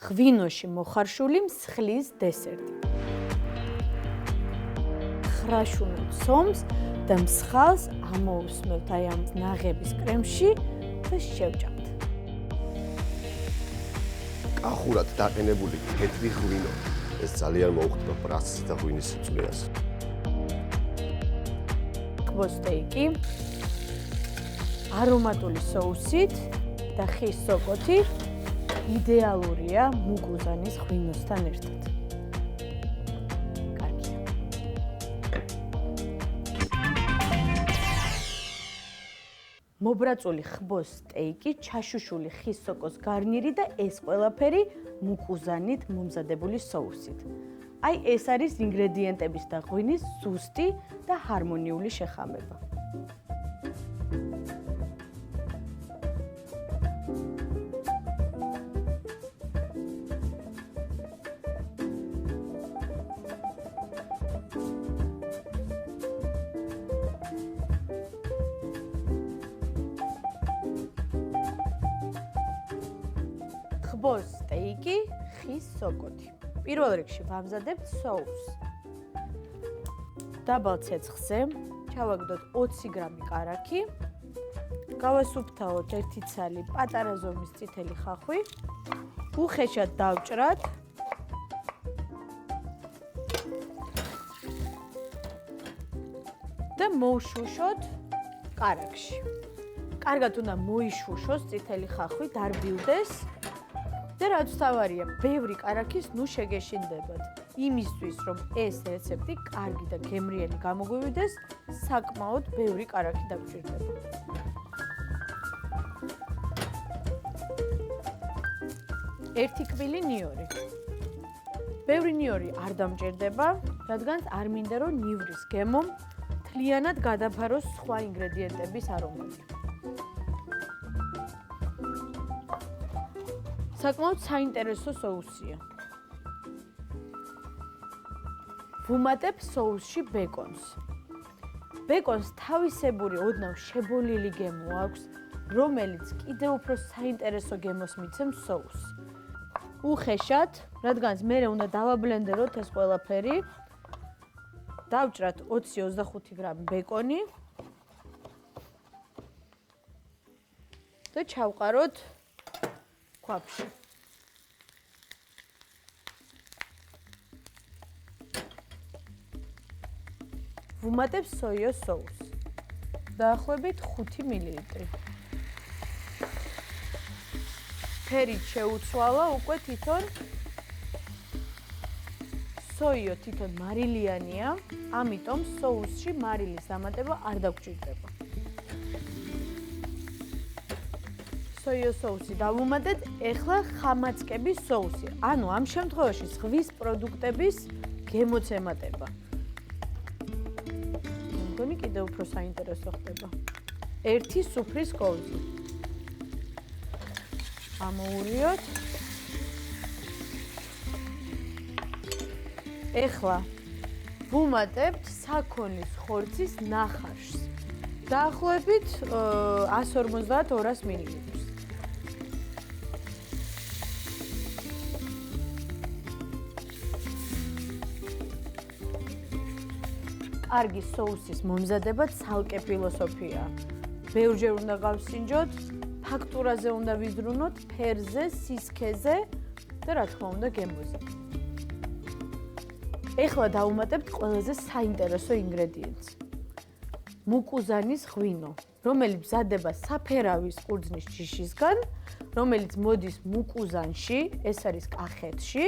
ღვინოში მოხარშული მსხლის დესერტი. ხრაშუნოთ სომს და მსხალს ამოусმევთ აი ამ ნაღების კრემში და შევჭამთ. კახურად დაყენებული თეთრი ღვინო. ეს ძალიან მოუხდება ბრასს და ღვინის წვიას. კვოსტეიკი არომატული соусით და ხის სოკოთი იდეალურია მუგუზანის ღვინოსთან ერთად. კარგია. მობრაწული ხბოს სტეიკი, ჩაშუშული ხის სოკოს გარნირი და ეს ყველაფერი მუგუზანით მომზადებული соусით. აი ეს არის ინგრედიენტების და ღვინის ზუსტი და ჰარმონიული შეხამება. ხბოს სტეიკი, ხის სოკოთი. პირველ რიგში ვამზადებთ соус. დაბალ ცეცხლზე ჩავაგდოთ 20 გრამი კარაქი. გავასუფთავოთ 1 ცალი პატარა ზომის წითელი ხახვი. უხეშად დავჭრათ. და მოვშუშოთ კარაქში. კარგად უნდა მოიშუშოს წითელი ხახვი, დარბილდეს. და რაც თავარია, ბევრი კარაქის ნუ შეგეშინდებათ. იმისთვის, რომ ეს რეცეპტი კარგი და გემრიელი გამოგვივიდეს, საკმაოდ ბევრი კარაქი დაგჭირდება. ერთი კბილი ნიორი. ბევრი ნიორი არ დამჭირდება, რადგან არ მინდა, რომ ნივრის გემომ მთლიანად გადაფაროს სხვა ინგრედიენტების არომატი. საკმაოდ საინტერესო соусია. ვუმატებ соусში ბეკონს. ბეკონს თავისებური ოდნავ შებოლილი გემო აქვს, რომელიც კიდევ უფრო საინტერესო გემოს მიცემს соусს. უხეშად, რადგან მე უნდა დავაბლენდეროთ ეს ყველაფერი. დავჭრათ 20-25 გრამი ბეკონი. და ჩავყაროთ ქვაფში. ვუმატებ სოიოს соусს. დაახლოებით 5 მილილიტრი. ფერით შეუცვალა უკვე თვითონ. სოიო თვითონ მარილიანია, ამიტომ соусში მარილის დამატება არ დაგჭირდება. სოიოს соуსი დავუმატეთ, ეხლა ხამაწკების соуსი. ანუ ამ შემთხვევაში ზღვის პროდუქტების გემოცემატება. მგონი კიდევ უფრო საინტერესო ხდება. 1 სუფრის კოვზი. ამოურიოთ. ეხლა ვუმატებთ საქონლის ხორცის ნახარს. დაახლოებით 150-200 მილilitrს. კარგი соусის მომზადება ცალკე ფილოსოფიაა. ბევრჯერ უნდა გავსინჯოთ, ფაქტურაზე უნდა ვიზრუნოთ, ფერზე, სისქეზე და რა თქმა უნდა გემოზე. ეხლა დავუმატებთ ყველაზე საინტერესო ინგრედიენტს. მუკუზანის ღვინო, რომელიც მზადდება საფერავის ყურძნის ჯიშისგან, რომელიც მოდის მუკუზანში, ეს არის კახეთში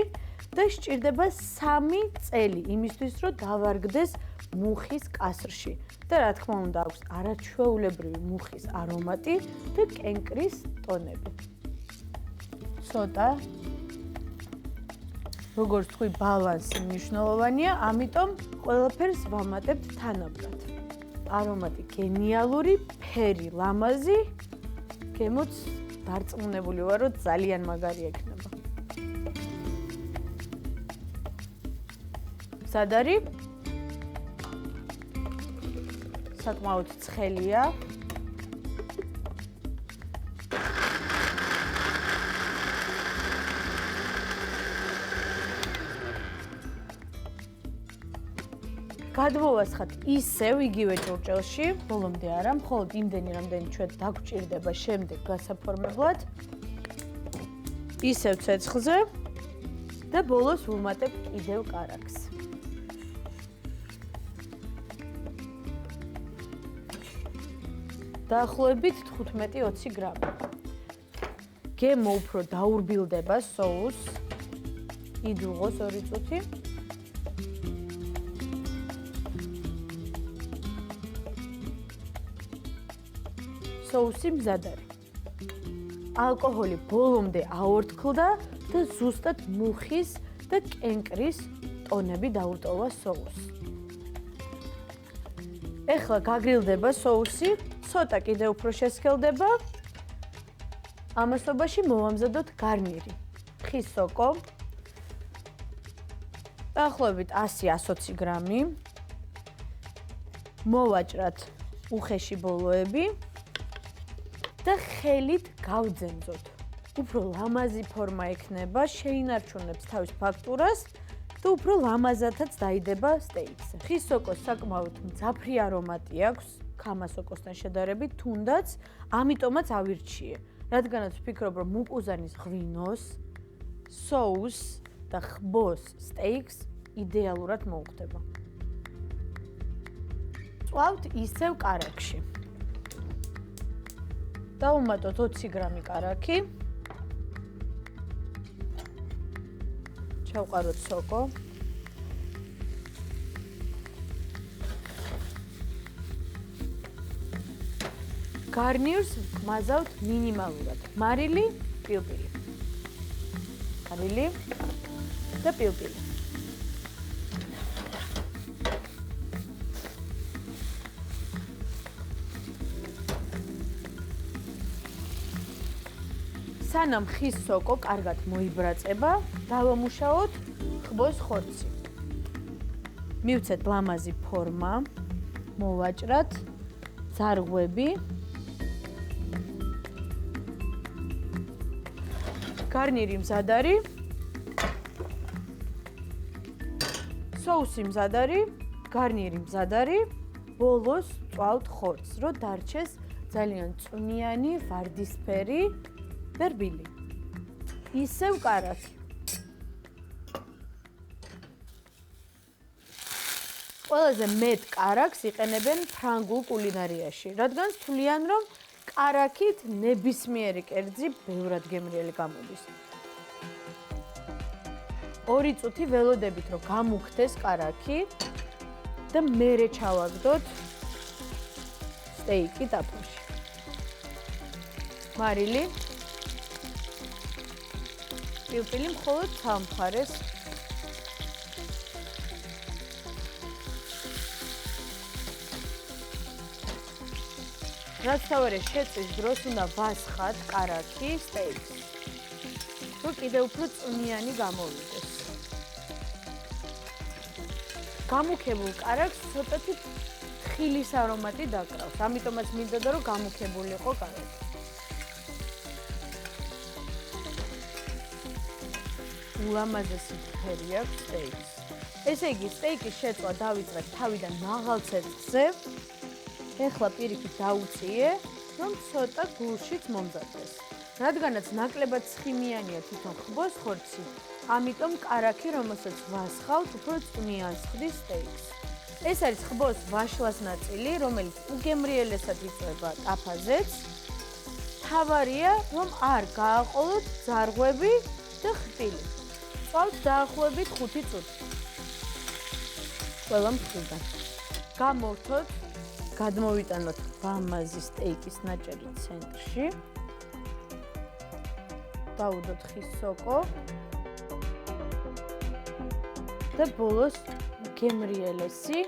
და სჭირდება 3 წელი იმისთვის, რომ დავარგდეს მუხის კასრში. და რა თქმა უნდა აქვს არაჩვეულებრივი მუხის არომატი და კენკრის ტონები. ცოტა როგორც თქვი, ბალანსი მნიშვნელოვანია, ამიტომ ყველაფერს ვამატებთ თანაბრად. არომატი გენიალური, ფერი ლამაზი, გემოც დარწმუნებული ვარ, რომ ძალიან მაგარი ექნება. სად არის? საკმაოდ ცხელია. გადმოვასხათ ისევ იგივე ჭურჭელში, ბოლომდე არა, მხოლოდ იმდენი, რამდენი ჩვენ დაგვჭირდება შემდეგ გასაფორმებლად. ისევ ცეცხლზე და ბოლოს ვუმატებ კიდევ კარაქს. დაახლოებით 15-20 გრამი. გემო უფრო დაურბილდება соус. იდრუღოს 2 წუთი. соуსი მზად არის. ალკოჰოლი ბოლომდე აორთქლდა და ზუსტად მუხის და კენკრის ტონები დაურტოვა соуს. ეხლა გაგრილდება соуსი, ცოტა კიდევ უფრო შესქელდება. ამასობაში მოვამზადოთ გარნირი. ხის სოკო. დაახლოებით 100-120 გრამი. მოვაჭრათ უხეში ბოლოები და ხელით გავძენძოთ. უფრო ლამაზი ფორმა ექნება, შეინარჩუნებს თავის ფაქტურას და უფრო ლამაზადაც დაიდება სტეიკზე. ხის სოკოს საკმაოდ მძაფრი არომატი აქვს, ქამა სოკოსთან შედარებით, თუნდაც ამიტომაც ავირჩიე. რადგანაც ვფიქრობ, რომ მუკუზანის ღვინოს, соус და ხბოს სტეიკს იდეალურად მოუხდება. წვავთ ისევ კარაქში. დავუმატოთ 20 გრამი კარაქი. ჩავყაროთ სოკო. გარნირს მაზავთ მინიმალურად. მარილი, პილპილი. მარილი და პილპილი. სანამ ხის სოკო კარგად მოიბრაწება, დავამუშაოთ ხბოს ხორცი. მივცეთ ლამაზი ფორმა, მოვაჭრათ ძარღვები. გარნირი მზად არის. соуსი მზად არის, გარნირი მზად არის. ბოლოს წვავთ ხორცს, რომ დარჩეს ძალიან წვნიანი, ვარდისფერი და რბილი. ისევ კარაქი. ყველაზე მეტ კარაქს იყენებენ ფრანგულ კულინარიაში, რადგან თვლიან, რომ კარაქით ნებისმიერი კერძი ბევრად გემრიელი გამოდის. 2 წუთი ველოდებით, რომ გამუქდეს კარაქი და მერე ჩავაგდოთ სტეიკი ტაფოში. მარილი პილპილი მხოლოდ სამხარეს. რაც თავარი შეწვის დროს უნდა ვასხათ კარაქი სტეიკს, რომ კიდევ უფრო წვნიანი გამოვიდეს. გამუქებულ კარაქს ცოტათი თხილის არომატი დაკრავს, ამიტომაც მინდოდა, რომ გამუქებული იყო კარაქი. ულამაზესი ფერი აქვს სტეიკს. ესე იგი, სტეიკის შეწვა დავიწყეთ თავიდან მაღალ ცეცხლზე. ეხლა პირიქით დაუწიე, რომ ცოტა გულშიც მომზადდეს. რადგანაც ნაკლებად ცხიმიანია თვითონ ხბოს ხორცი, ამიტომ კარაქი, რომელსაც ვასხავთ, უფრო წვნიანს ხდის სტეიკს. ეს არის ხბოს ვაშლას ნაწილი, რომელიც უგემრიელესად იწვება ტაფაზეც. თავარია, რომ არ გააყოლოთ ძარღვები და ხპილი. წვავთ დაახლოებით 5 წუთი. ყველა მხრიდან. გამოვთოთ, გადმოვიტანოთ ლამაზი სტეიკის ნაჭერი ცენტრში. დავუდოთ ხის სოკო. და ბოლოს გემრიელესი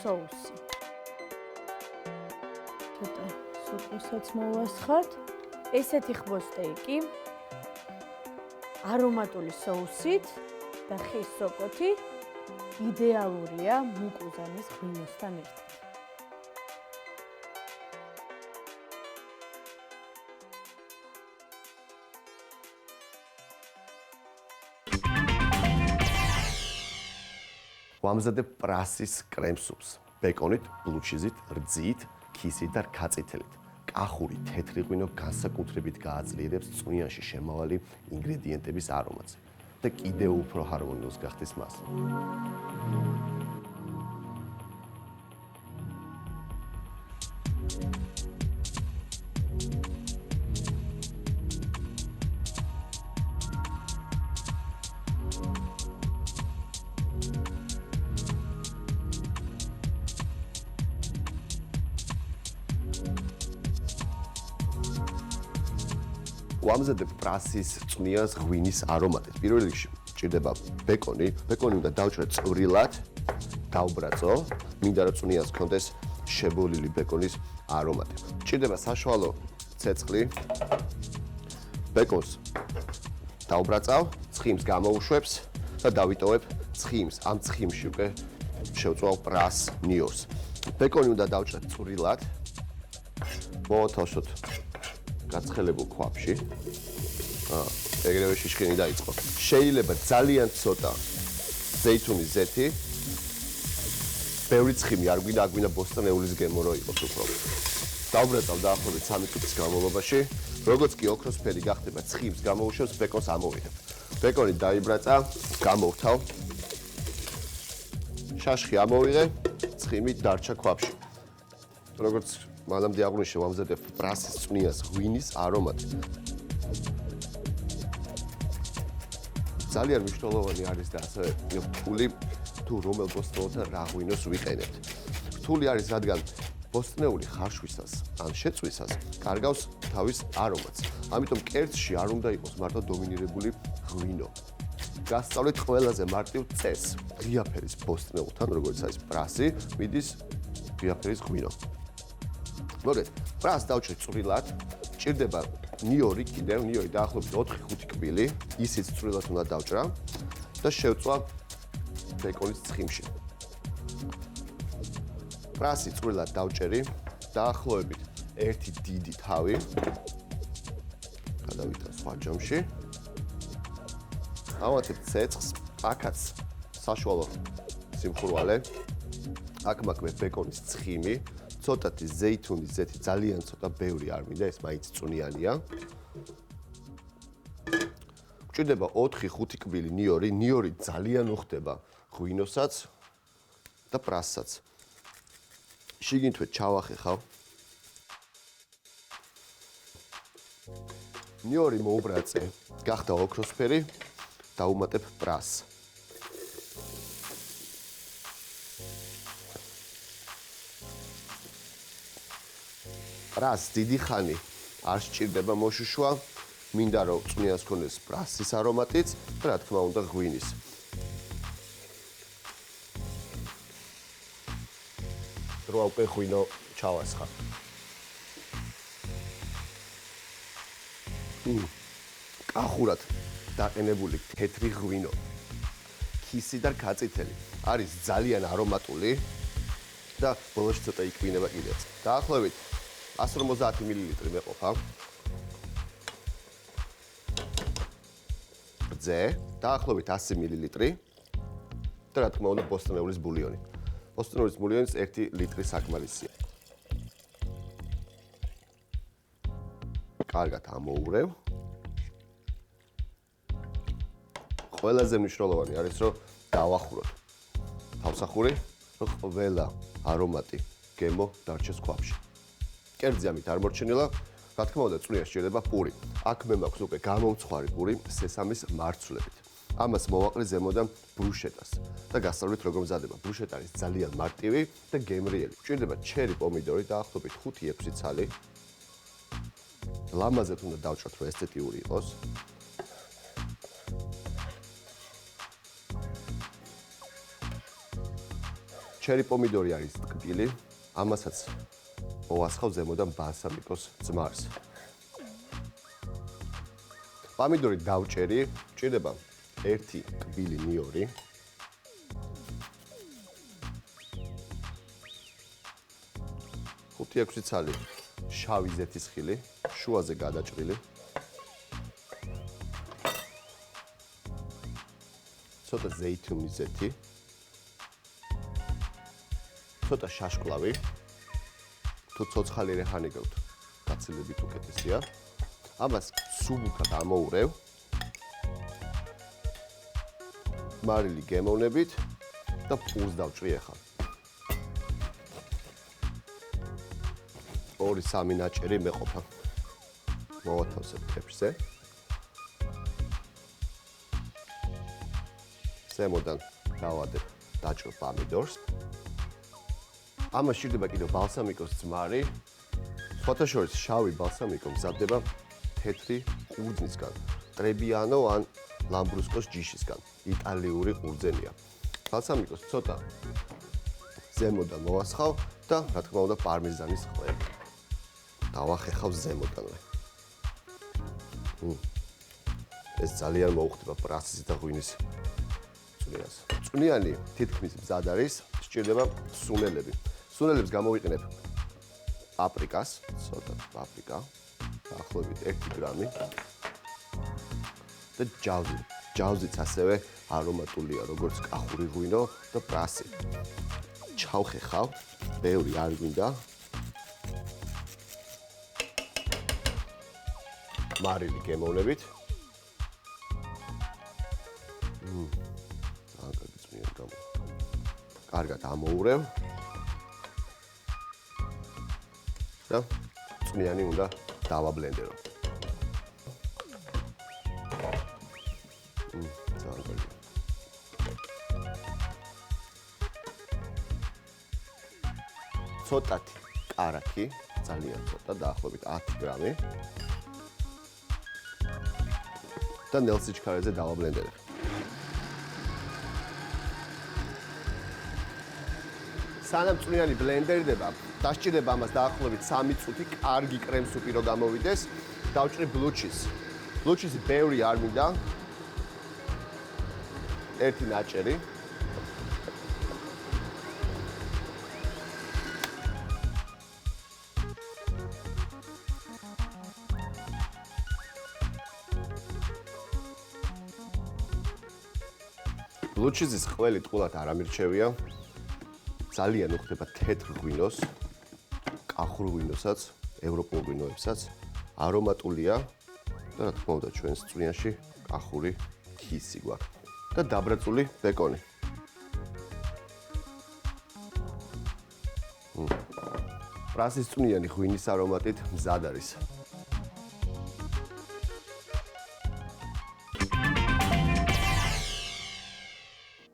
соуსი. ცოტა სოკოსაც მოვასხათ. ესეთი ხბოს სტეიკი არომატული соуსით და ხის სოკოთი იდეალურია მუკუზანის ღვინოსთან ერთად. ვამზადებ პრასის კრემსუპს. ბეკონით, ბლუჩიზით, რძით, ქისით და რქაწითელით. კახური თეთრი ღვინო განსაკუთრებით გააძლიერებს წვნიანში შემავალი ინგრედიენტების არომატს და კიდევ უფრო ჰარმონიულს გახდის მას. ვამზადებ პრასის წვნიანს ღვინის არომატით. პირველ რიგში ჭირდება ბეკონი. ბეკონი უნდა დავჭრა წვრილად, დავბრაწო, მინდა რომ წვნიანს ჰქონდეს შებოლილი ბეკონის არომატი. ჭირდება საშუალო ცეცხლი. ბეკონს დავბრაწავ, ცხიმს გამოვუშვებს და დავიტოვებ ცხიმს. ამ ცხიმში უკვე შევწვავ პრას ნიორს. ბეკონი უნდა დავჭრა წვრილად. მოათავსოთ გაცხელებულ ქვაბში. ეგრევე შიშქენი დაიწყო. შეიძლება ძალიან ცოტა ზეითუნის ზეთი. ბევრი ცხიმი არ გვინდა, არ გვინდა ბოსტნეულის გემო რო იყოს უფრო. დავბრაწავ დაახლოებით 3 წუთის განმავლობაში. როგორც კი ოქროსფერი გახდება, ცხიმს გამოუშვებს, ბეკონს ამოვიღებ. ბეკონი დაიბრაცა, გამოვთავ. შაშხი ამოვიღე, ცხიმი დარჩა ქვაბში. როგორც მანამდე აღვნიშნე, ვამზადებ პრასის წვნიანს ღვინის არომატი. ძალიან მნიშვნელოვანი არის და ასევე რთული თუ რომელ ბოსტნეულთან რა ღვინოს ვიყენებთ. რთული არის, რადგან ბოსტნეული ხარშვისას ან შეწვისას კარგავს თავის არომატს. ამიტომ კერძში არ უნდა იყოს მარტო დომინირებული ღვინო. გასწავლეთ ყველაზე მარტივ წესს. ღია ფერის ბოსტნეულთან, როგორც არის პრასი, მიდის ღია ფერის ღვინო. მოგეთ, პრასს დავჭრით წვრილად, ჭირდება ნიორი კიდევ, ნიორი დაახლოებით 4-5 კბილი, ისიც წვრილად უნდა დავჭრა და შევწვა ბეკონის ცხიმში. პრასი წვრილად დავჭერი, დაახლოებით 1 დიდი თავი. გადავიტან სხვა ჯამში. ავატებ ცეცხლს, აქაც საშუალო სიმხურვალე. აქ მაქვს ბეკონის ცხიმი. ცოტათი ზეითუნის ზეთი, ძალიან ცოტა, ბევრი არ მინდა, ეს მაინც წვნიანია. გვჭირდება 4-5 კბილი ნიორი. ნიორი ძალიან უხდება ღვინოსაც და პრასსაც. შიგნითვე ჩავახეხავ. ნიორი მოუბრაწე, გახდა ოქროსფერი, დავუმატებ პრასს. პრასს დიდი ხანი არ სჭირდება მოშუშვა, მინდა რომ წვნიანს ქონდეს პრასის არომატიც და რა თქმა უნდა ღვინის. დროა უკვე ღვინო ჩავასხა. კახურად დაყენებული თეთრი ღვინო, ქისი და რქაწითელი არის ძალიან არომატული და ბოლოში ცოტა იკვინება კიდეც. დაახლოებით 150 მილილიტრი მეყოფა. რძე, დაახლოებით 100 მილილიტრი და რა თქმა უნდა ბოსტნეულის ბულიონი. ბოსტნეულის ბულიონის 1 ლიტრი საკმარისია. კარგად ამოუღრევ. ყველაზე მნიშვნელოვანი არის, რომ დავახუროთ თავსახური, რომ ყველა არომატი გემო დარჩეს ქვაბში. კერძი ამით არ მორჩენილა, რა თქმა უნდა, წვნიანს სჭირდება პური. აქ მე მაქვს უკვე გამომცხვარი პური სესამის მარცვლებით. ამას მოვაყრე ზემოდან ბრუშეტას და გასწავლით როგორ მზადება. ბრუშეტა არის ძალიან მარტივი და გემრიელი. სჭირდება ჩერი პომიდორი, დაახლოებით 5-6 ცალი. ლამაზად უნდა დავჭრათ, რომ ესთეტიური იყოს. ჩერი პომიდორი არის ტკბილი, ამასაც მოვასხავ ზემოდან ბალსამიკოს ძმარს. პომიდორი დავჭერი, ჭირდება 1 კბილი ნიორი. ხუთი-ექვსი ცალი შავი ზეთის ხილი, შუაზე გადაჭრილი. ცოტა ზეითუნის ზეთი. ცოტა შაშკლავი. თუ ცოცხალი რეჰანი გაქვთ, გაცილებით უკეთესია. ამას სუბუქად ამოურევ. მარილი გემოვნებით და პურს დავჭრი ახლა. 2-3 ნაჭერი მეყოფა. მოვათავსებ თეფშზე. ზემოდან დავადებ დაჭრილ პომიდორს. ამას სჭირდება კიდევ ბალსამიკოს ძმარი. სხვათა შორის შავი ბალსამიკო მზადდება თეთრი ყურძნისგან, ტრებიანო ან ლამბრუსკოს ჯიშისგან. იტალიური ყურძენია. ბალსამიკოს ცოტა ზემოდან მოვასხავ და რა თქმა უნდა პარმეზანის ხვევი. დავახეხავ ზემოდანვე. ეს ძალიან მოუხდება პრასის და ღვინის წვნიანს. წვნიანი თითქმის მზად არის, სჭირდება სუნელები. სუნელებს გამოვიყენებ პაპრიკას, ცოტა პაპრიკა, დაახლოებით 1 გრამი და ჯავზი. ჯავზიც ასევე არომატულია, როგორც კახური ღვინო და პრასი. ჩავხეხავ, ბევრი არ გვინდა. მარილი გემოვნებით. კარგად ამოურევ. და წვნიანი უნდა დავაბლენდერო. ძალიან კარგი. ცოტათი კარაქი, ძალიან ცოტა, დაახლოებით 10 გრამი. და ნელსიჩქარეზე დავაბლენდერებ. სანამ წვნიანი ბლენდერდება, დასჭირდება ამას დაახლოებით 3 წუთი კარგი კრემსუპი რო გამოვიდეს, დავჭრი ბლუჩის. ბლუჩისი ბევრი არ მინდა. 1 ნაჭერი. ბლუჩიზის ყველი ტყუილად არ ამირჩევია. ძალიან უხდება თეთრ ღვინოს, კახურ ღვინოსაც, ევროპულ ღვინოებსაც. არომატულია და რა თქმა უნდა ჩვენს წვნიანში კახური ქისი გვაქვს და დაბრაწული ბეკონი. პრასის წვნიანი ღვინის არომატით მზად არის.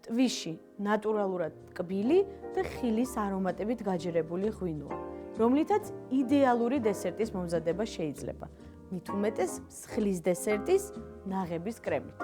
ტვიში ნატურალურად ტკბილი და ხილის არომატებით გაჯერებული ღვინოა, რომლითაც იდეალური დესერტის მომზადება შეიძლება. მით უმეტეს მსხლის დესერტის ნაღების კრემით.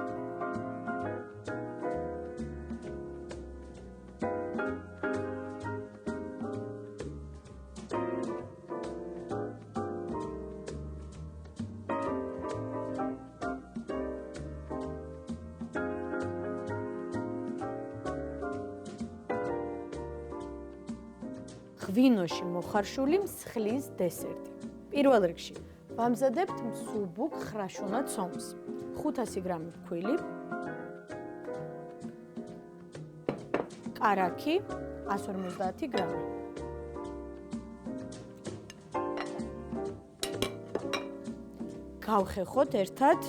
ღვინოში მოხარშული მსხლის დესერტი. პირველ რიგში ვამზადებთ მსუბუქ ხრაშუნა ცომს. 500 გრამი ფქვილი, კარაქი 150 გრამი. გავხეხოთ ერთად.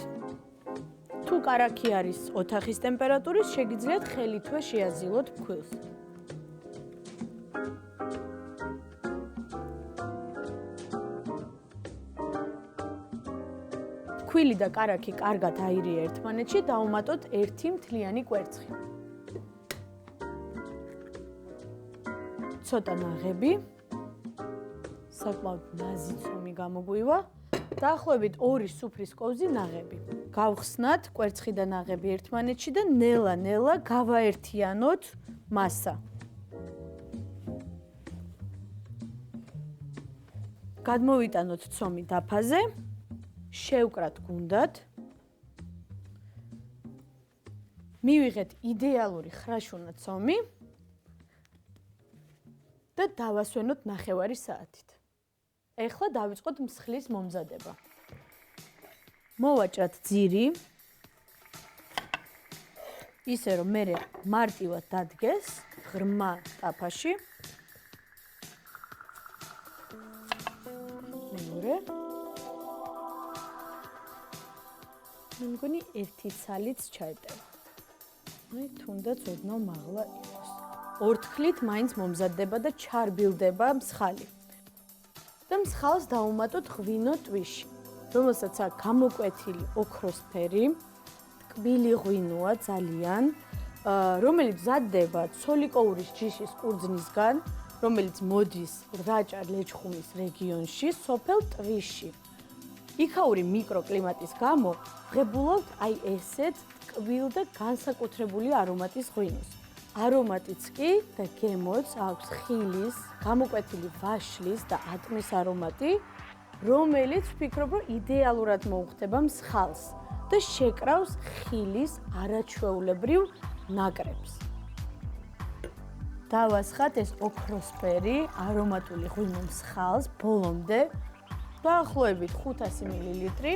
თუ კარაქი არის ოთახის ტემპერატურის, შეგიძლიათ ხელითვე შეაზილოთ ფქვილს. ფქვილი და კარაქი კარგად აირია ერთმანეთში, დავუმატოთ 1 მთლიანი კვერცხი. ცოტა ნაღები, საკმაოდ ნაზი ცომი გამოგვივა, დაახლოებით 2 სუფრის კოვზი ნაღები. გავხსნათ კვერცხი და ნაღები ერთმანეთში და ნელა-ნელა გავაერთიანოთ მასა. გადმოვიტანოთ ცომი დაფაზე. შევკრათ გუნდად. მივიღეთ იდეალური ხრაშუნა ცომი და დავასვენოთ 9 საათით. ეხლა დავიწყოთ მსხლის მომზადება. მოვაჭრათ ძირი, ისე რომ მე მარტივად დადგეს ღრმა ტაფაში. მეორე. მე მგონი ერთი ცალიც ჩაეტევა. მე თუნდაც ოდნავ მაღლა იყოს. ორ თქლით მაინც მომზადდება და ჩარბილდება მსხალი. და მსხალს დავუმატოთ ღვინო ტვიში, რომელსაც აქვს გამოკვეთილი ოქროსფერი, ტკბილი ღვინოა ძალიან, რომელიც მზადდება ცოლიკოურის ჯიშის ყურძნისგან, რომელიც მოდის რაჭა-ლეჩხუმის რეგიონში, სოფელ ტვიში. იქაური მიკროკლიმატის გამო ვღებულობთ აი ესეთ ტკბილ და განსაკუთრებული არომატის ღვინოს. არომატიც კი და გემოც აქვს ხილის, გამოკვეთილი ვაშლის და ატმის არომატი, რომელიც ვფიქრობ, რომ იდეალურად მოუხდება მსხალს და შეკრავს ხილის არაჩვეულებრივ ნაკრებს. დავასხათ ეს ოქროსფერი არომატული ღვინო მსხალს ბოლომდე დაახლოებით 500 მილილიტრი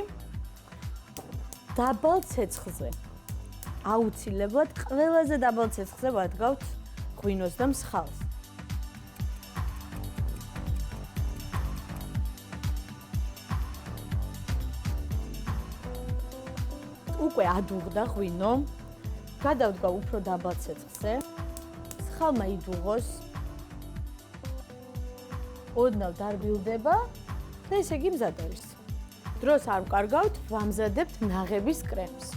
დაბალ ცეცხლზე. აუცილებლად ყველაზე დაბალ ცეცხლზე ვადგავთ ღვინოს და მსხალს. უკვე ადუღდა ღვინო, გადავდგა უფრო დაბალ ცეცხლზე. მსხალმა იდუღოს, ოდნავ დარბილდება და ესე იგი მზად არის. დროს არ ვკარგავთ, ვამზადებთ ნაღების კრემს.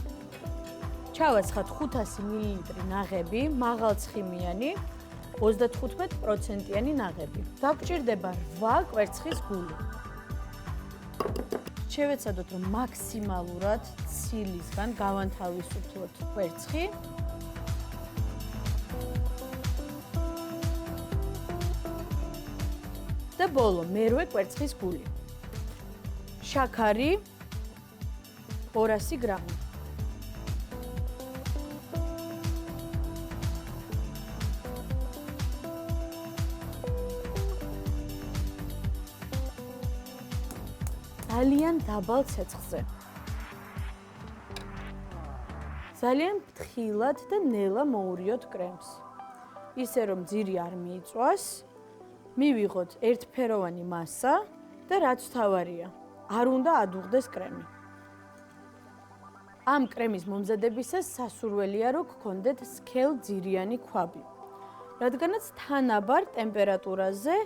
ჩავასხათ 500 მილილიტრი ნაღები, მაღალცხიმიანი, 35%-იანი ნაღები. დაგვჭირდება 8 კვერცხის გული. შევეცადოთ, რომ მაქსიმალურად ცილისგან გავანთავისუფლოთ კვერცხი. და ბოლო მერვე კვერცხის გული. შაქარი 200 გრამი. ძალიან დაბალ ცეცხლზე. ძალიან ფრთხილად და ნელა მოურიოთ კრემს. ისე რომ ძირი არ მიიწვას, მივიღოთ ერთფეროვანი მასა და რაც თავარია, არ უნდა ადუღდეს კრემი. ამ კრემის მომზადებისას სასურველია, რომ გქონდეთ სქელძირიანი ქვაბი, რადგანაც თანაბარ ტემპერატურაზე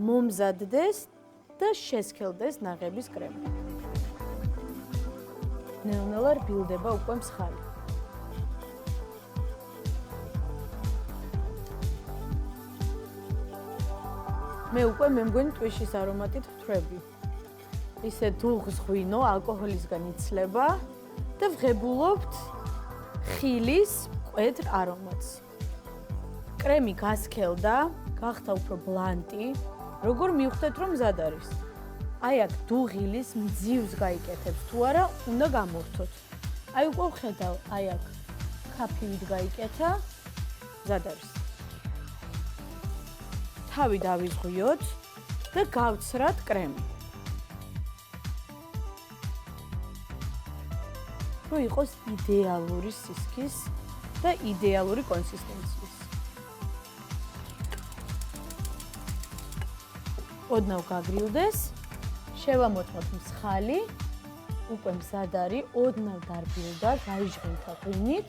მომზადდეს და შესქელდეს ნაღების კრემი. ნელ-ნელა რბილდება უკვე მსხალი. მე უკვე მე მგონი ტვიშის არომატით ვთვრები. ისე დუღს ღვინო ალკოჰოლისგან იცლება და ვღებულობთ ხილის მკვეთრ არომატს. კრემი გასქელდა, გახდა უფრო ბლანტი, როგორ მივხვდეთ, რომ მზად არის. აი აქ დუღილის მძივს გაიკეთებს თუ არა, უნდა გამორთოთ. აი უკვე ვხედავ, აი აქ ქაფივით გაიკეთა, მზად არის. თავი დავიზღვიოთ და გავცრათ კრემი. რომ იყოს იდეალური სისქის და იდეალური კონსისტენციის. ოდნავ გაგრილდეს, შევამოწმოთ მსხალი, უკვე მზად არის, ოდნავ დარბილდა, გაიჟღენთა ღვინით,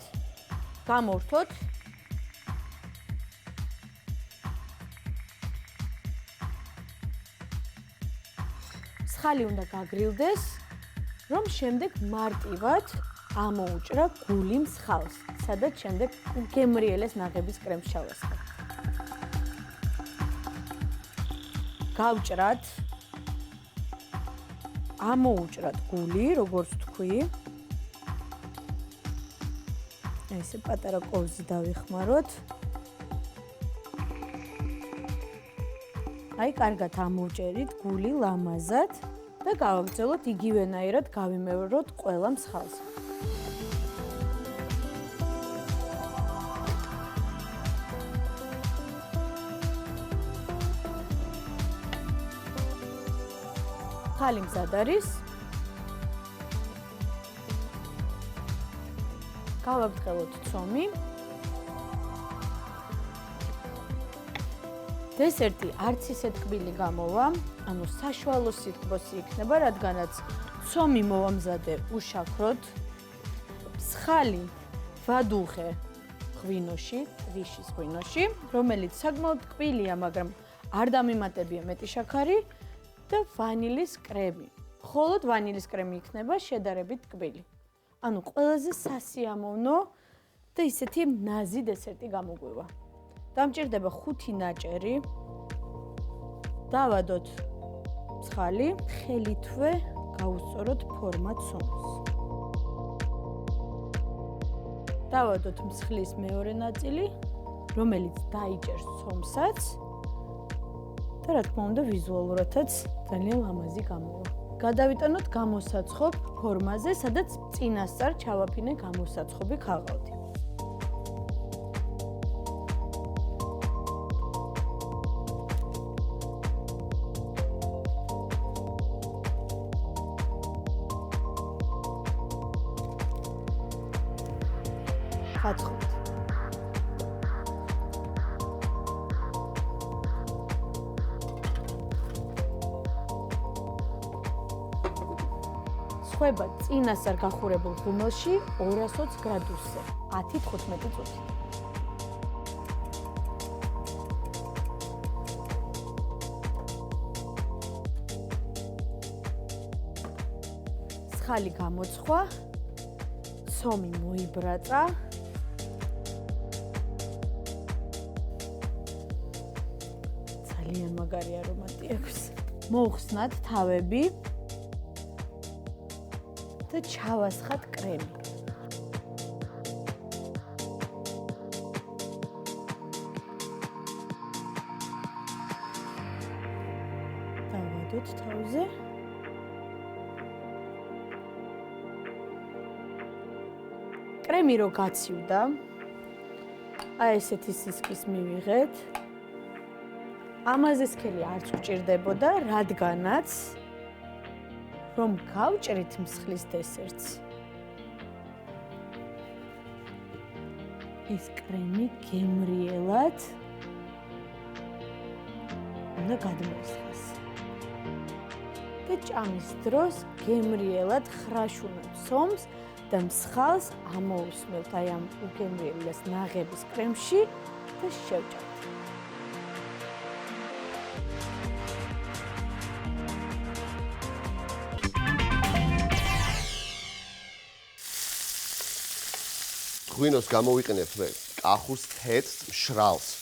გამორთოთ. მსხალი უნდა გაგრილდეს, რომ შემდეგ მარტივად ამოუჭრა გული მსხალს, სადაც შემდეგ გემრიელეს ნაღების კრემს ჩავასხათ. გავჭრათ, ამოუჭრათ გული, როგორც თქვი. ესე პატარა კოვზი დავიხმაროთ. აი, კარგად ამოვჭერით გული ლამაზად და გავაგრძელოთ იგივენაირად გავიმეოროთ ყველა მსხალს. ხალი მზად არის. გავაგრძელოთ ცომი. დესერტი არც ისე ტკბილი გამოვა, ანუ საშუალო სითბოსი იქნება, რადგანაც ცომი მოვამზადე უშაქროდ, მსხალი ვადუღე ღვინოში, ტვიშის ღვინოში, რომელიც საკმაოდ ტკბილია, მაგრამ არ დამიმატებია მეტი შაქარი და ვანილის კრემი. მხოლოდ ვანილის კრემი იქნება შედარებით ტკბილი. ანუ ყველაზე სასიამოვნო და ისეთი ნაზი დესერტი გამოგვივა. დამჭირდება 5 ნაჭერი. დავადოთ მსხალი, ხელითვე გავუსწოროთ ფორმა ცომს. დავადოთ მსხლის მეორე ნაწილი, რომელიც დაიჭერს ცომსაც და რა თქმა უნდა ვიზუალურადაც ძალიან ლამაზი გამოვა. გადავიტანოთ გამოსაცხობ ფორმაზე, სადაც წინასწარ ჩავაფინე გამოსაცხობი ქაღალდი. ხაცხობთ. ხდება წინასწარ გახურებულ ღუმელში 220 გრადუსზე 10-15 წუთი. მსხალი გამოცხვა, ცომი მოიბრაწა. ძალიან მაგარი არომატი აქვს. მოუხსნათ თავები და ჩავასხათ კრემი. დავადოთ თავზე. კრემი რო გაცივდა, აი ესეთი სისქის მივიღეთ. ამაზე სქელი არც გვჭირდებოდა, რადგანაც რომ გავჭრით მსხლის დესერტს. ეს კრემი გემრიელად უნდა გადმოისხას. და ჭამის დროს გემრიელად ხრაშუნოთ ცომს და მსხალს ამოусმევთ აი ამ უგემრიელეს ნაღების კრემში და შევჭამთ. ღვინოს გამოვიყენებთ მე კახურს თეთრს, მშრალს.